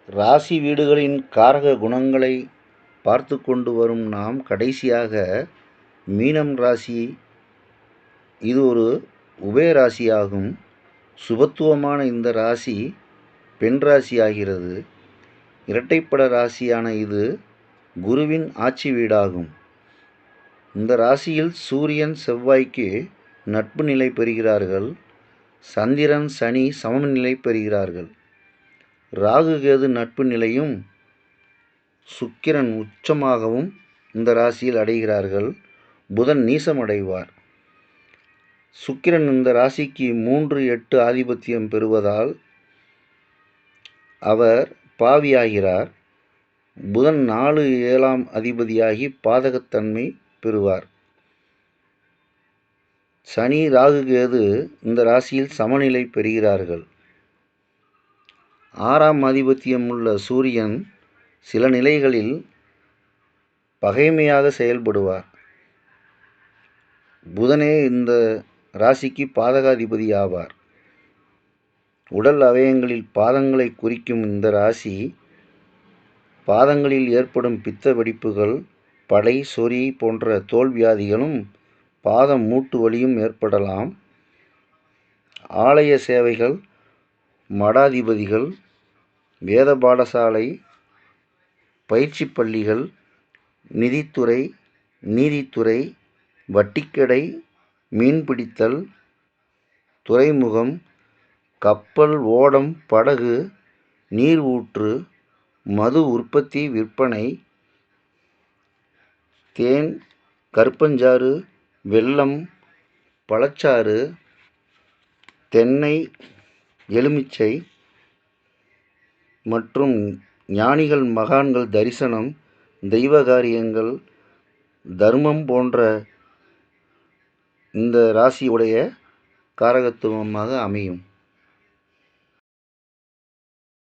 ராசி வீடுகளின் காரக குணங்களை பார்த்து கொண்டு வரும் நாம் கடைசியாக மீனம் ராசி. இது ஒரு உபயராசியாகும். சுபத்துவமான இந்த ராசி பெண் ராசியாகிறது. இரட்டைப்பட ராசியான இது குருவின் ஆட்சி வீடாகும். இந்த ராசியில் சூரியன் செவ்வாய்க்கு நட்பு நிலை பெறுகிறார்கள். சந்திரன் சனி சமநிலை பெறுகிறார்கள். ராகு கேது நட்பு நிலையும் சுக்கிரன் உச்சமாகவும் இந்த ராசியில் அடைகிறார்கள். புதன் நீசமடைவார். சுக்கிரன் இந்த ராசிக்கு 3-8 ஆதிபத்தியம் பெறுவதால் அவர் பாவியாகிறார். புதன் 4-7 அதிபதியாகி பாதகத்தன்மை பெறுவார். சனி ராகு கேது இந்த ராசியில் சமநிலை பெறுகிறார்கள். 6ஆம் ஆதிபத்தியம் உள்ள சூரியன் சில நிலைகளில் பகைமையாக செயல்படுவார். புதனே இந்த ராசிக்கு பாதகாதிபதி ஆவார். உடல் அவயங்களில் பாதங்களை குறிக்கும் இந்த ராசி பாதங்களில் ஏற்படும் பித்த வெடிப்புகள், படை, சொறி போன்ற தோல்வியாதிகளும் பாதம் மூட்டு வலியும் ஏற்படலாம். ஆலய சேவைகள், மடாதிபதிகள், வேத பாடசாலை, பயிற்சி பள்ளிகள், நிதித்துறை, நீதித்துறை, வட்டிக்கடை, மீன்பிடித்தல், துறைமுகம், கப்பல், ஓடம், படகு, நீர் ஊற்று, மது உற்பத்தி விற்பனை, தேன், கருப்பஞ்சாறு, வெல்லம், பழச்சாறு, தென்னை, எலுமிச்சை மற்றும் ஞானிகள் மகான்கள் தரிசனம், தெய்வ காரியங்கள், தர்மம் போன்ற இந்த ராசியுடைய காரகத்துவமாக அமையும்.